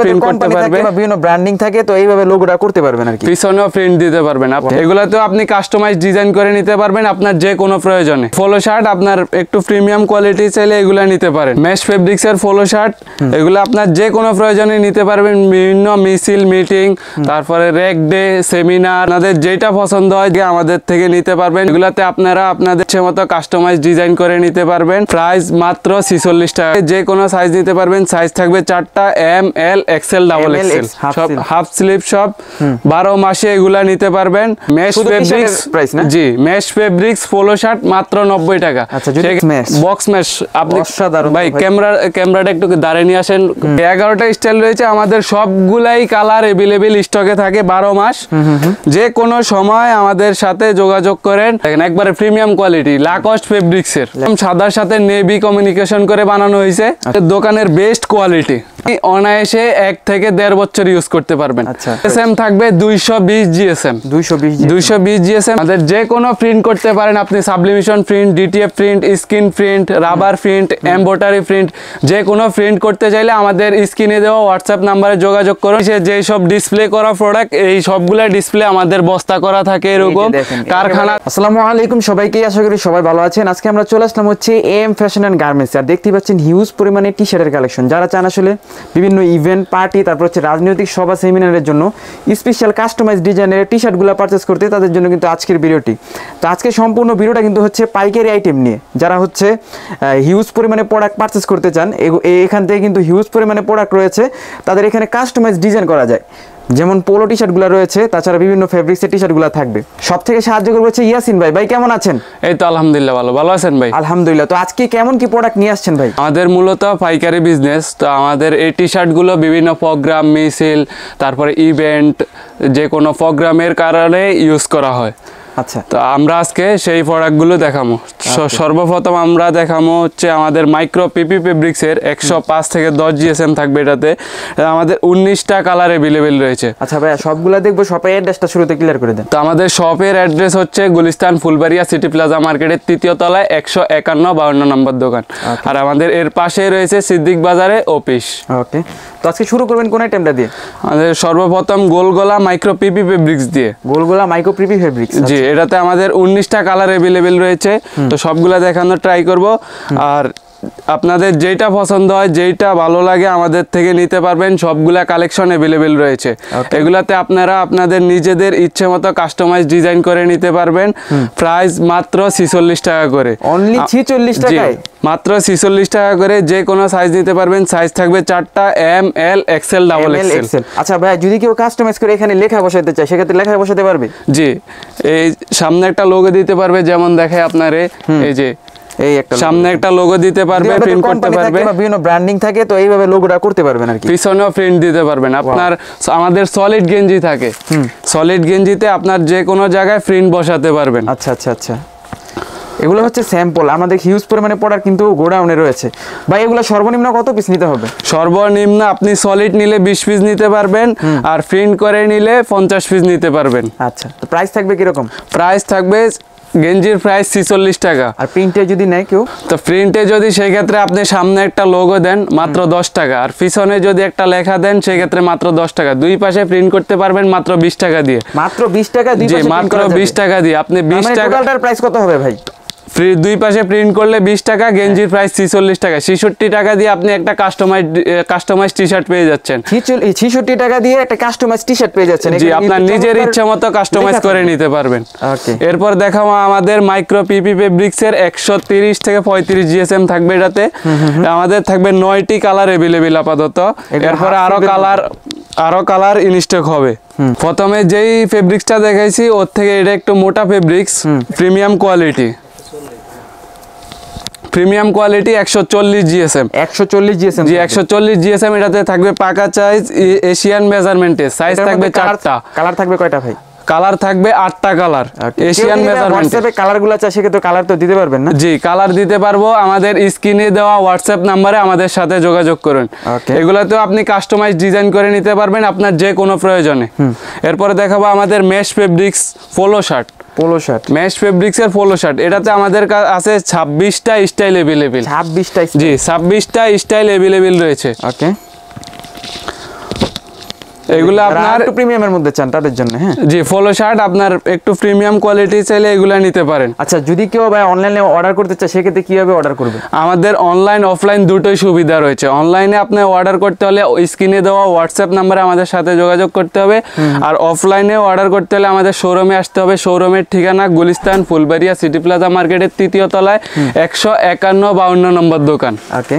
Print করতে পারবে বা বিভিন্ন ব্র্যান্ডিং থাকে, তো এইভাবে লোগোটা করতে পারবেন আর কি, পিছনেও প্রিন্ট দিতে পারবেন। এগুলাতেও আপনি কাস্টমাইজ ডিজাইন করে নিতে পারবেন আপনার যে কোনো প্রয়োজনে। ফলো শার্ট আপনার একটু প্রিমিয়াম কোয়ালিটি চাইলে এগুলা নিতে পারেন। মেশ ফেব্রিক্স এর ফলো শার্ট এগুলো আপনার যে কোনো প্রয়োজনে নিতে পারবেন। বিভিন্ন মিছিল, মিটিং, তারপরে রেক ডে, সেমিনার, আপনাদের যেটা পছন্দ হয় আমাদের থেকে নিতে পারবেন। এগুলাতে আপনারা আপনাদের ইচ্ছে মতো কাস্টমাইজ ডিজাইন করে নিতে পারবেন। প্রাইস মাত্র 46 টাকা। যে কোনো সাইজ নিতে পারবেন। সাইজ থাকবে 4টা, এম, এল, এক্সেল, ডাবল এক্সেল, সব হাফ স্লিভ, সব 12 মাসে এগুলা নিতে পারবেন। মেশ ফেব্রিক্স প্রাইস না? জি, মেশ ফেব্রিক্স ফলো শার্ট মাত্র 90 টাকা। আচ্ছা, যদি বক্স মেশ আপনি ভাই ক্যামেরাটা একটু দাঁড়িয়ে নিয়ে আসেন। 11টা স্টাইল রয়েছে আমাদের, সবগুলাই কালার अवेलेबल স্টকে থাকে 12 মাস। যে কোনো সময় আমাদের সাথে যোগাযোগ করেন। দেখেন একবারে প্রিমিয়াম কোয়ালিটি লাকস্ট ফেব্রিক্স এর সাদার সাথে নেভি কমিউনিকেশন করে বানানো হয়েছে। দোকানের বেস্ট কোয়ালিটি, অনায়াসে 1 থেকে 1.5 বছর ইউজ করতে পারবেন। জিএসএম থাকবে 220 জিএসএম, 220 জিএসএম। আমাদের যে কোনো প্রিন্ট করতে পারেন আপনি, sublimation print, DTF print, screen print, rubber print, embroidery print, যে কোনো প্রিন্ট করতে চাইলে আমাদের স্ক্রিনে দেওয়া হোয়াটসঅ্যাপ নাম্বারে যোগাযোগ করুন। যে সব ডিসপ্লে করা প্রোডাক্ট, এই সবগুলা ডিসপ্লে আমাদের বস্তা করা থাকে এরকম কারখানা। আসসালামু আলাইকুম সবাইকে, আশা করি সবাই ভালো আছেন। আজকে আমরা চলে আসলাম হচ্ছে এম ফ্যাশন এন্ড গার্মেন্টস। আর দেখতে পাচ্ছেন হিউজ পরিমাণে টি শার্টের কালেকশন। যারা চান আসলে বিভিন্ন ইভেন্ট, পার্টি, তারপর হচ্ছে রাজনৈতিক সভা, সেমিনারের জন্য স্পেশাল কাস্টমাইজ ডিজাইনের টি শার্টগুলো পারচেস করতে, তাদের জন্য কিন্তু আজকের ভিডিওটি। তো আজকে সম্পূর্ণ ভিডিওটা কিন্তু হচ্ছে পাইকারি আইটেম নিয়ে। যারা হচ্ছে হিউজ পরিমাণে প্রোডাক্ট পারচেস করতে চান, এখান থেকে কিন্তু হিউজ পরিমাণে প্রোডাক্ট রয়েছে। তাদের এখানে কাস্টমাইজ ডিজাইন করা যায়, যেমন পোলো টি শার্টগুলো রয়েছে, তাছাড়া বিভিন্ন ফেব্রিক্সের টি শার্টগুলো থাকবে। সব থেকে সাহায্য করবে হচ্ছে ইয়াসিন ভাই। ভাই কেমন আছেন? এই তো আলহামদুলিল্লাহ ভালো আছেন ভাই? আলহামদুলিল্লাহ। তো আজকে কেমন কি প্রোডাক্ট নিয়ে আসছেন ভাই? আমাদের মূলত পাইকারি বিজনেস। তো আমাদের এই টি শার্টগুলো বিভিন্ন প্রোগ্রাম, মিছিল, তারপরে ইভেন্ট, যে কোনো প্রোগ্রামের কারণে ইউজ করা হয়। আচ্ছা, তো আমরা আজকে সেই প্রোডাক্টগুলো দেখাবো। সর্বপ্রথম আমরা দেখাবো হচ্ছে আমাদের মাইক্রো পিপি ফেব্রিক্সের 105 থেকে 10 জিএসএম থাকবে। এটাতে আমাদের 19টা কালার अवेलेबल রয়েছে। আচ্ছা ভাই, সবগুলা দেখবো। শপের অ্যাড্রেসটা শুরুতে ক্লিয়ার করে দেন। তো আমাদের শপের অ্যাড্রেস হচ্ছে গুলিস্তান ফুলবাড়িয়া সিটি প্লাজা মার্কেটের 3য় তলায় 151-52 নম্বর দোকান। আর আমাদের এর পাশেই রয়েছে সিদ্দিক বাজারে অফিস। ওকে, তো আজকে শুরু করবেন কোন আইটেমটা দিয়ে? আমাদের সর্বপ্রথম গোলগলা মাইক্রো পিপি ফেব্রিক্স দিয়ে। গোলগলা মাইক্রো পিপি ফেব্রিক্স, জি। এটাতে আমাদের 19টা কালার अवेलेबल রয়েছে। তো সবগুলা দেখানোর ট্রাই করব। আর আপনাদের যেটা পছন্দ হয়, যেটা ভালো লাগে আমাদের থেকে নিতে পারবেন। সবগুলা কালেকশন अवेलेबल রয়েছে। এগুলাতে আপনারা আপনাদের নিজেদের ইচ্ছে মতো কাস্টমাইজ ডিজাইন করে নিতে পারবেন। প্রাইস মাত্র 46 টাকা করে। অনলি 46 টাকায়? মাত্র 46 টাকা করে। যে কোনো সাইজ নিতে পারবেন। সাইজ থাকবে 4টা, এম, এল, এক্সেল, ডাবল এক্সেল। আচ্ছা ভাই, যদি কেউ কাস্টমাইজ করে এখানে লেখা বসাতে চায়, সেক্ষেত্রে লেখা বসাতে পারবে? জি, এই সামনে একটা লোগো দিতে পারবে, যেমন দেখায় আপনারে এই যে এই একটা সামনে একটা লোগো দিতে পারবে, প্রিন্ট করতে পারবে। বিভিন্ন ব্র্যান্ডিং থাকে, তো এইভাবে লোগোটা করতে পারবেন আর কি। পিছনেও প্রিন্ট দিতে পারবেন। আপনার আমাদের সলিড গেঞ্জি থাকে, সলিড গেঞ্জিতে আপনার যে কোনো জায়গায় প্রিন্ট বসাতে পারবেন। আচ্ছা আচ্ছা আচ্ছা, এগুলো হচ্ছে স্যাম্পল। আমাদের হিউজ পরিমাণে প্রোডাক্ট কিন্তু গোডাউনে রয়েছে ভাই। এগুলো সর্বনিম্ন কত পিস নিতে হবে? সর্বনিম্ন আপনি সলিড নিলে 20 পিস নিতে পারবেন, আর প্রিন্ট করে নিলে 50 পিস নিতে পারবেন। আচ্ছা, তো প্রাইস থাকবে কিরকম? প্রাইস থাকবে গেঞ্জির প্রাইস 46 টাকা। আর প্রিন্টে যদি নেয় কেউ? তো প্রিন্টে যদি সেই ক্ষেত্রে আপনি সামনে একটা লোগো দেন মাত্র 10 টাকা, আর পিছনে যদি একটা লেখা দেন সেই ক্ষেত্রে মাত্র 10 টাকা। দুই পাশে প্রিন্ট করতে পারবেন মাত্র 20 টাকা দিয়ে। মাত্র 20 টাকা? জি, মাত্র 20 টাকা দিয়ে আপনি 20 টাকা। টোটালটার প্রাইস কত হবে ভাই? দুই পাশে প্রিন্ট করলে 20 টাকা, গেঞ্জির প্রাইস 46 টাকা। 66 টাকা দিয়ে আপনি একটা কাস্টমাইজ টি শার্ট পেয়ে যাচ্ছেন। 66 টাকা দিয়ে একটা কাস্টমাইজ টি শার্ট পেয়ে যাচ্ছেন। জি, আপনার নিজের ইচ্ছা মতো কাস্টমাইজ করে নিতে পারবেন। এরপর দেখাবো আমাদের মাইক্রো পিপি ফেব্রিক্সের 130 থেকে 35 জিএসএম থাকবে। এটাতে আমাদের থাকবে 9টি কালার अवेलेबल আপাতত। এরপরে আরো কালার ইনস্টক হবে। প্রথমে যেই ফেব্রিক্সটা দেখাইছি ওর থেকে এটা একটু মোটা fabrics, premium quality 140 GSM. 140 GSM? জি, 140 জিএসএম। এটাতে থাকবে পাকা সাইজ, এশিয়ান মেজারমেন্টের। সাইজ থাকবে 4টা। কালার থাকবে কয়টা ভাই? কালার থাকবে 8টা কালার, এশিয়ান মেজারমেন্ট। হোয়াটসঅ্যাপে কালারগুলো চাই, সেক্ষেত্রে কালার তো দিতে পারবেন না? জি, কালার দিতে পারবো। আমাদের স্ক্রিনে দেওয়া হোয়াটসঅ্যাপ নাম্বারে আমাদের সাথে যোগাযোগ করুন। এগুলাতেও আপনি কাস্টমাইজ ডিজাইন করে নিতে পারবেন আপনার যে কোনো প্রয়োজনে। এরপরে দেখাবো আমাদের mesh fabrics polo shirt. Mesh ফেব্রিক্সের পোলো শার্ট। এটাতে আমাদের আছে 26টা স্টাইল अवेलेबल। 26টা? জি, 26টা স্টাইল अवेलेबल রয়েছে। ওকে, এগুলো আপনার একটু প্রিমিয়ামের মধ্যে চান তাদের জন্য। হ্যাঁ জি, পোলো শার্ট আপনার একটু প্রিমিয়াম কোয়ালিটি চাইলে এগুলা নিতে পারেন। আচ্ছা, যদি কেউ ভাই অনলাইনে অর্ডার করতে চায় সেক্ষেত্রে কিভাবে অর্ডার করবে? আমাদের অনলাইন অফলাইন দুটোই সুবিধা রয়েছে। অনলাইনে আপনি অর্ডার করতে হলে স্ক্রিনে দেওয়া হোয়াটসঅ্যাপ নাম্বারে আমাদের সাথে যোগাযোগ করতে হবে, আর অফলাইনে অর্ডার করতে হলে আমাদের শোরুমে আসতে হবে। শোরুমের ঠিকানা গুলিস্তান ফুলবাড়িয়া সিটি প্লাজা মার্কেটের 3য় তলায় 151-52 নম্বর দোকান। ওকে,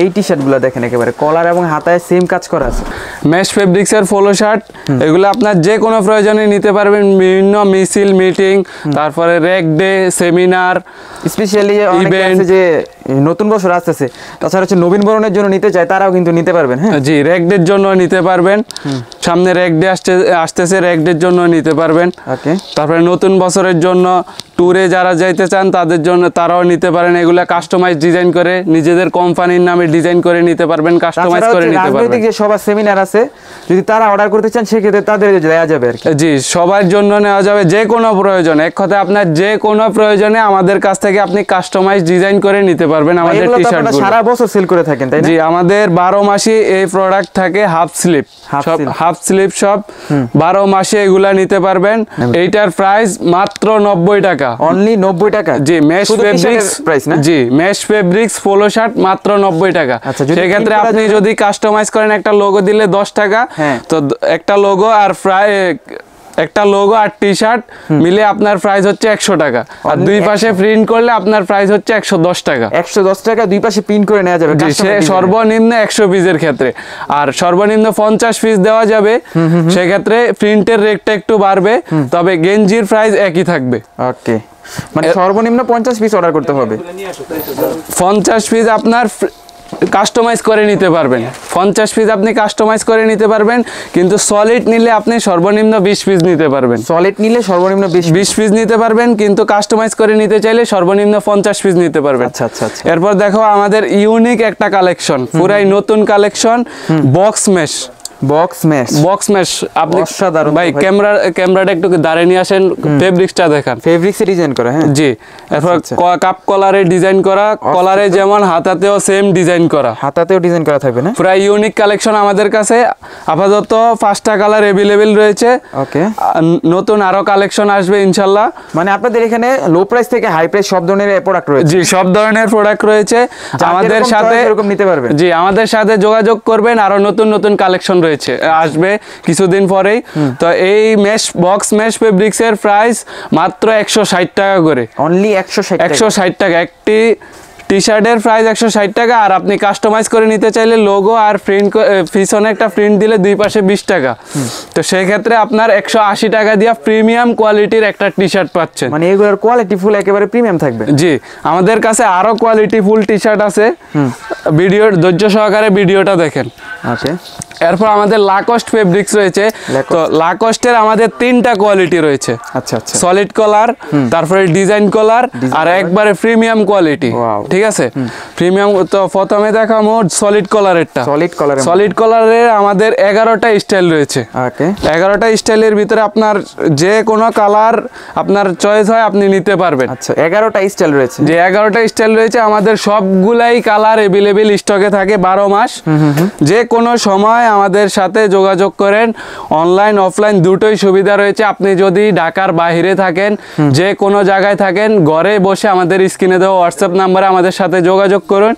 এই টি শার্টগুলো দেখেন একেবারে কলার এবং হাতায় সেম কাজ করা আছে। মেশ ফেব্রিক্সের পোলো শার্ট, এগুলো আপনার যে কোনো প্রয়োজনে নিতে পারবেন। বিভিন্ন মিছিল, মিটিং, তারপরে রেক ডে, সেমিনার, স্পেশালি অনেকে আছে যে নতুন বছর আসতেছে, তাছাড়া হচ্ছে নবীন বরণের জন্য নিতে চায়, তারাও কিন্তু নিতে পারবেন। হ্যাঁ জি, রেক ডের জন্য নিতে পারবেন। সামনে রেক ডে আসতেছে, রেক ডের জন্য নিতে পারবেন। ওকে, তারপরে নতুন বছরের জন্য ট্যুরে যারা যাইতে চান তাদের জন্য তারাও নিতে পারেন। এগুলা কাস্টমাইজ ডিজাইন করে নিজেদের কোম্পানির নামে ডিজাইন করে নিতে পারবেন, কাস্টমাইজ করে নিতে পারবেন। রাজনৈতিক যে সবার সেমিনার আছে, যদি তারা অর্ডার করতে চান সেক্ষেত্রে তাদের দেওয়া যাবে আর কি। জি, সবার জন্য নেওয়া যাবে, যে কোনো প্রয়োজনে। এক কথায় আপনার যে কোনো প্রয়োজনে আমাদের কাছ থেকে আপনি কাস্টমাইজ ডিজাইন করে নিতে পারবেন আমাদের টি শার্ট। সারা বছর সেল করে থাকেন তাই না? জি, আমাদের 12 মাসে এই প্রোডাক্ট থাকে। হাফ স্লিপ সব 12 মাসে এগুলা নিতে পারবেন। এইটার প্রাইস মাত্র 90 টাকা, অনলি 90 টাকা। জি, মেশ ফেব্রিক্স প্রাইস না? জি, মেশ ফেব্রিক্স পোলো শার্ট মাত্র 90 টাকা। সেক্ষেত্রে আপনি যদি কাস্টমাইজ করেন, একটা লোগো দিলে 10 টাকা, তো একটা লোগো আর একটা লোগো আর টি শার্ট মিলে আপনার প্রাইস হচ্ছে 100 টাকা। আর দুই পাশে প্রিন্ট করলে আপনার প্রাইস হচ্ছে 110 টাকা। 110 টাকা দুই পাশে প্রিন্ট করে নেওয়া যাবে সর্বনিম্ন 100 পিসের ক্ষেত্রে, আর সর্বনিম্ন 50 পিস দেওয়া যাবে। সেক্ষেত্রে প্রিন্টের রেটটা একটু বাড়বে, তবে গেঞ্জির প্রাইস একই থাকবে। ওকে, মানে সর্বনিম্ন 50 পিস অর্ডার করতে হবে। 50 পিস আপনার কাস্টমাইজ করে নিতে পারবেন। 50 পিস আপনি কাস্টমাইজ করে নিতে পারবেন, কিন্তু সলিড নিলে আপনি সর্বনিম্ন 20 পিস নিতে পারবেন। সলিড নিলে সর্বনিম্ন 20 পিস নিতে পারবেন, কিন্তু কাস্টমাইজ করে নিতে চাইলে সর্বনিম্ন 50 পিস নিতে পারবেন। আচ্ছা আচ্ছা আচ্ছা। এরপর দেখো আমাদের ইউনিক একটা কালেকশন, পুরাই নতুন কালেকশন, বক্স মেশ। আপনি ভাই ক্যামেরাটা একটু দাঁড়িয়ে নিয়ে আসেন, ফেব্রিক্সটা দেখান। ফেব্রিক্সে ডিজাইন করা, হ্যাঁ জি। এরপর কাপ কলারে ডিজাইন করা, কলারে যেমন হাতাতেও সেম ডিজাইন করা, হাতাতেও ডিজাইন করা থাকবে না? পুরো ইউনিক কালেকশন আমাদের কাছে। আপাতত 5টা কালার अवेलेबल রয়েছে। ওকে, নতুন আরো কালেকশন আসবে ইনশাআল্লাহ। মানে আপনাদের এখানে লো প্রাইস থেকে হাই প্রাইস সব ধরনের প্রোডাক্ট রয়েছে? জি, সব ধরনের প্রোডাক্ট রয়েছে। আমাদের সাথে এরকম নিতে পারবেন। জি, আমাদের সাথে যোগাযোগ করবেন, আরো নতুন নতুন কালেকশন আসবে কিছুদিন পরেই। তো এই বক্স মেশ ফেব্রিক্স এর প্রাইস মাত্র 160 টাকা করে। অনলি 160 টাকা। একটি টি শার্টের প্রাইস 160 টাকা। আর আপনি কাস্টমাইজ করে নিতে চাইলে লোগো আর প্রিন্ট, পিছনে একটা প্রিন্ট দিলে দুই পাশে 20 টাকা। তো সেই ক্ষেত্রে আপনার 180 টাকা দিয়ে প্রিমিয়াম কোয়ালিটির একটা টি শার্ট পাচ্ছেন। মানে এগুলোর কোয়ালিটি ফুল একেবারে প্রিমিয়াম থাকবে? জি, আমাদের কাছে আরো কোয়ালিটি ফুল টি শার্ট আছে। ভিডিওর ধৈর্য সহকারে ভিডিওটা দেখেন। ওকে, এরপর আমাদের লাকস্ট ফেব্রিক্স রয়েছে। তো লাকস্টের আমাদের 3টা কোয়ালিটি রয়েছে। আচ্ছা আচ্ছা। সলিড কলার, তারপরে ডিজাইন কলার, আর একবারে প্রিমিয়াম কোয়ালিটি। ঠিক আছে, প্রিমিয়াম। তো প্রথমে দেখাবো সলিড কলারেরটা। সলিড কলারের আমাদের 11টা স্টাইল রয়েছে। ওকে, 11টা স্টাইলের ভিতরে আপনার যে কোনো কালার আপনার চয়েস হয় আপনি নিতে পারবেন। আচ্ছা, 11টা স্টাইল রয়েছে? যে 11টা স্টাইল রয়েছে। আমাদের সবগুলাই কালার अवेलेबल স্টকে থাকে 12 মাস। যে কোনো সময় আমাদের সাথে যোগাযোগ করেন। অনলাইন অফলাইন দুটোই সুবিধা রয়েছে। আপনি যদি ঢাকার বাইরে থাকেন, যে কোনো জায়গায় থাকেন, ঘরে বসে আমাদের স্ক্রিনে দেওয়া হোয়াটসঅ্যাপ নাম্বারে আমাদের সাথে যোগাযোগ করুন।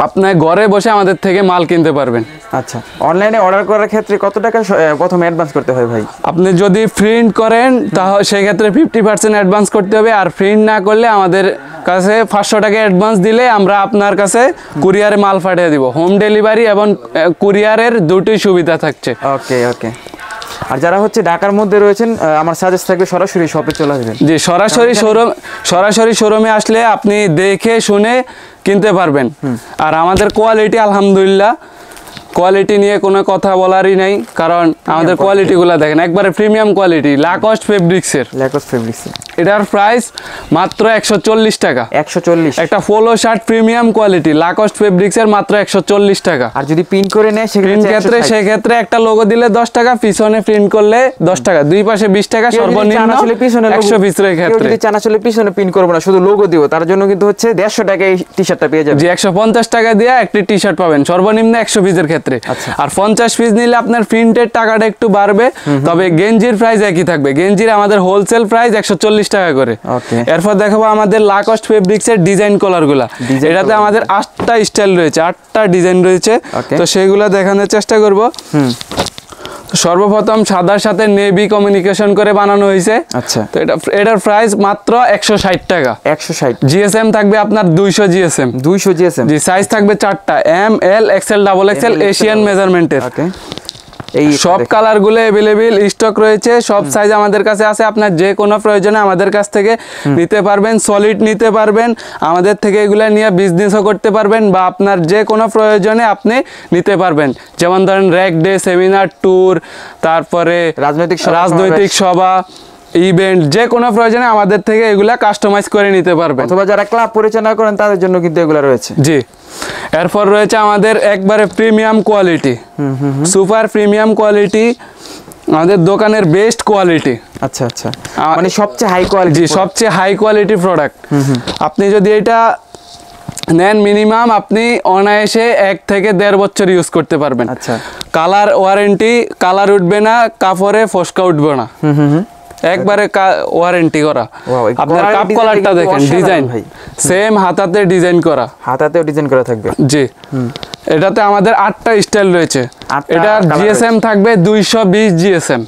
আপনি ঘরে বসে আমাদের থেকে মাল কিনতে পারবেন। আচ্ছা, অনলাইনে অর্ডার করার ক্ষেত্রে কত টাকা প্রথমে অ্যাডভান্স করতে হয় ভাই? আপনি যদি প্রিন্ট করেন তাহলে সেক্ষেত্রে 50% অ্যাডভান্স করতে হবে। আর প্রিন্ট না করলে আমাদের কাছে 500 টাকা অ্যাডভান্স দিলে আমরা আপনার কাছে কুরিয়ারে মাল পাঠিয়ে দিব। হোম ডেলিভারি এবং কুরিয়ারের দুটোই সুবিধা থাকছে। ওকে ওকে। আর যারা হচ্ছে ঢাকার মধ্যে রয়েছেন, আমার সাজেস্ট থাকবে সরাসরি শপে চলে আসবেন। জি, সরাসরি শোরুমে আসলে আপনি দেখে শুনে কিনতে পারবেন। আর আমাদের কোয়ালিটি আলহামদুলিল্লাহ, কোয়ালিটি নিয়ে কোনো কথা বলারই নাই, কারণ আমাদের কোয়ালিটিগুলো দেখেন একবারে প্রিমিয়াম কোয়ালিটি। লাকস্ট ফেব্রিক্সের এটার প্রাইস মাত্র 140 টাকা। 140? একটা পোলো শার্ট প্রিমিয়াম কোয়ালিটি লাকস্ট ফেব্রিক্সের মাত্র 140 টাকা। আর যদি প্রিন্ট করে নেয় সেক্ষেত্রে একটা লোগো দিলে 10 টাকা, পিছনে প্রিন্ট করলে 10 টাকা, দুই পাশে 20 টাকা, সর্বনিম্ন 100 পিসের ক্ষেত্রে। যদি চান আসলে পিছনে প্রিন্ট করব না, শুধু লোগো দিব, তার জন্য কিন্তু হচ্ছে 150 টাকা এই টি-শার্টটা পেয়ে যাবেন। জি, 150 টাকা দিয়ে একটি টি শার্ট পাবেন সর্বনিম্ন 100 পিসের ক্ষেত্রে। ক্ষেত্রে। আর 50 পিস নিলে আপনার প্রিন্টের টাকাটা একটু বাড়বে, তবে গেঞ্জির প্রাইস একই থাকবে। গেঞ্জির আমাদের হোলসেল প্রাইস 140 টাকা করে। এরপর দেখাবো আমাদের লাকস্ট ফেব্রিক্সের ডিজাইন কলারগুলা। এটাতে আমাদের 8টা স্টাইল রয়েছে, 8টা ডিজাইন রয়েছে, তো সেগুলো দেখানোর চেষ্টা করব। সর্বপ্রথম সাদার সাথে নেভি কমিউনিকেশন করে বানানো হয়েছে। আচ্ছা, তো এটার প্রাইস মাত্র 160 টাকা। 160। জিএসএম থাকবে আপনার 200 জিএসএম। 200 জিএসএম। জি, সাইজ থাকবে 4টা, এম, এল, এক্সএল, ডাবল এক্সএল, এশিয়ান মেজারমেন্টের। ওকে, এই সব কালারগুলো अवेलेबल স্টক রয়েছে, সব সাইজ আমাদের কাছে আছে। আপনার যে কোনো প্রয়োজনে আমাদের কাছ থেকে নিতে পারবেন, সলিড নিতে পারবেন, আমাদের থেকে এগুলা নিয়ে বিজনেসও করতে পারবেন, বা আপনার যে কোনো প্রয়োজনে আপনি নিতে পারবেন। যেমন ধরেন র্যাক ডে, সেমিনার, ট্যুর, তারপরে রাজনৈতিক সভা, ইভেন্ট, যে কোনো প্রয়োজনে আমাদের থেকে এগুলা কাস্টমাইজ করে নিতে পারবেন। অথবা যারা ক্লাব পরিচালনা করেন তাদের জন্য কিন্তু এগুলা রয়েছে। জি, এরপর রয়েছে আমাদের একবারে premium quality, super premium quality, আমাদের দোকানের বেস্ট কোয়ালিটি। আচ্ছা আচ্ছা, মানে সবচেয়ে হাই কোয়ালিটি। জি, সবচেয়ে হাই কোয়ালিটি প্রোডাক্ট। আপনি যদি এটা নেন, মিনিমাম আপনি অনায়াসে 1 থেকে 1.5 বছর ইউজ করতে পারবেন। আচ্ছা, কালার ওয়ারেন্টি, কালার উঠবে না, কাপড়ে ফসকা উঠবে না, একবারে ওয়ারেন্টি করা। আপনার কাপ কলারটা দেখেন, ডিজাইন সেম হাতাতে ডিজাইন করা, হাতাতেও ডিজাইন করা থাকবে। জি, এটাতে আমাদের 8টা স্টাইল রয়েছে। এটা জিএসএম থাকবে 220 জিএসএম।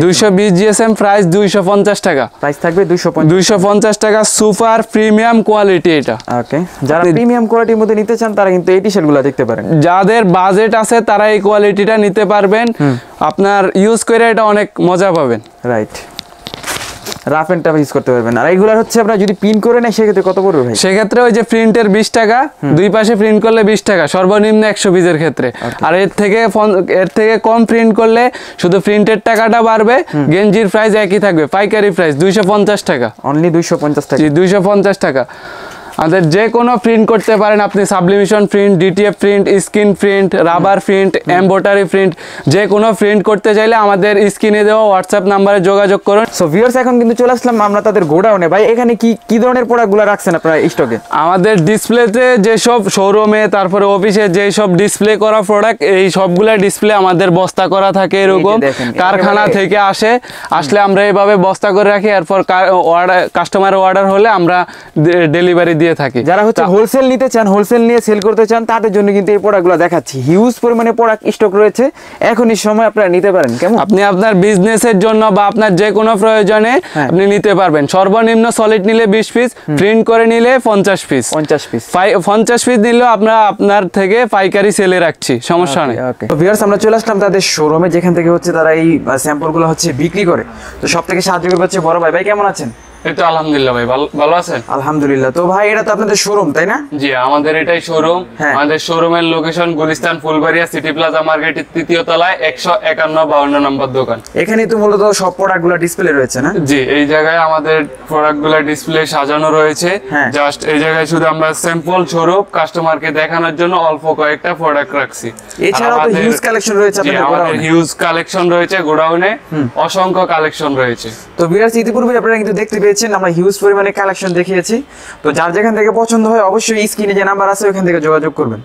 220 জিএসএম, প্রাইস 250 টাকা। প্রাইস থাকবে 250 টাকা, সুপার প্রিমিয়াম কোয়ালিটি এটা। ওকে, যারা প্রিমিয়াম কোয়ালিটির মধ্যে নিতে চান তারা কিন্তু এই টি-শার্টগুলো দেখতে পারেন। যাদের বাজেট আছে তারা এই কোয়ালিটিটা নিতে পারবেন, আপনার ইউজ করে এটা অনেক মজা পাবেন। Right, rough and tough use করতে পারবেন। আর এইগুলা হচ্ছে আপনারা যদি প্রিন্ট করে নেয় সেক্ষেত্রে কত পড়বে ভাই? সেক্ষেত্রে ওই যে প্রিন্টের 20 টাকা, দুই পাশে প্রিন্ট করলে 20 টাকা সর্বনিম্ন 100 পিসের ক্ষেত্রে। আর এর থেকে কম প্রিন্ট করলে শুধু প্রিন্টের টাকাটা বাড়বে, গেঞ্জির প্রাইস একই থাকবে, পাইকারি প্রাইস 250 টাকা। অনলি 250 টাকা। জি, 250 টাকা। আমাদের যে কোনো প্রিন্ট করতে পারেন আপনি, sublimation print, DTF print, screen print, rubber print, embroidery print, যে কোনো প্রিন্ট করতে চাইলে আমাদের স্ক্রিনে দেওয়া হোয়াটসঅ্যাপ নাম্বারে যোগাযোগ করুন। সো ভিউয়ার্স, এখন কিন্তু চলে আসলাম আমরা তাদের গোডাউনে। ভাই, এখানে কি ধরনের প্রোডাক্টগুলো রাখছেন আপনারা স্টকে? আমাদের ডিসপ্লেতে যেসব শোরুমে, তারপরে অফিসে যে সব ডিসপ্লে করা প্রোডাক্ট, এই সবগুলা ডিসপ্লে আমাদের বস্তা করা থাকে, এরকম কারখানা থেকে আসলে আমরা এইভাবে বস্তা করে রাখি। এরপর কাস্টমার অর্ডার হলে আমরা ডেলিভারি দিয়ে থাকি। যারা হচ্ছে হোলসেল নিতে চান, হোলসেল নিয়ে সেল করতে চান, তাদের জন্য কিন্তু এই প্রোডাক্টগুলো দেখাচ্ছি। হিউজ পরিমাণে প্রোডাক্ট স্টক রয়েছে, এখনই সময় আপনারা নিতে পারেন। কেমন? আপনি আপনার বিজনেসের জন্য বা আপনার যে কোনো প্রয়োজনে আপনি নিতে পারবেন। সর্বনিম্ন সলিড নিলে 20 পিস, প্রিন্ট করে নিলে 50 পিস। 50 পিস 50 পিস নিলেও আমরা আপনার থেকে পাইকারি সেলে রাখছি, সমস্যা নেই। তো ভিউয়ার্স, আমরা চলে আসলাম তাদের শোরুমে, যেখান থেকে হচ্ছে তারা এই স্যাম্পলগুলো হচ্ছে বিক্রি করে। তো সব থেকে সাহায্য করবে হচ্ছে বড় ভাই। ভাই, কেমন আছেন? এই তো আলহামদুলিল্লাহ ভাই, ভালো আছেন? আলহামদুলিল্লাহ। তো ভাই, এটা তো আপনাদের শোরুম, তাই না? জি, আমাদের এটাই শোরুম। আমাদের শোরুমের location Gulistan Phulbaria city plaza মার্কেটের 3য় তলায় 151-52 নম্বর দোকান। এখানে তো মূলত সব প্রোডাক্টগুলো ডিসপ্লে রয়েছে না? জি, এই জায়গায় আমাদের প্রোডাক্টগুলো ডিসপ্লে সাজানো রয়েছে। জাস্ট এই জায়গায় শুধু আমরা স্যাম্পল স্বরূপ কাস্টমারকে দেখানোর জন্য অল্প কয়েকটা প্রোডাক্ট রাখছি। এছাড়াও তো হিউজ কালেকশন রয়েছে আপনাদের গোডাউনে। হিউজ কালেকশন রয়েছে গোডাউনে, অসংখ্য কালেকশন রয়েছে। তো ভিউয়ার্স, ইতিপূর্বে আপনারা কিন্তু দেখতে পেয়েছেন আমরা হিউজ পরিমাণে কালেকশন দেখিয়েছি। তো যার যেখান থেকে পছন্দ হয় অবশ্যই স্ক্রিনে যে নাম্বার আছে ওখান থেকে যোগাযোগ করবেন।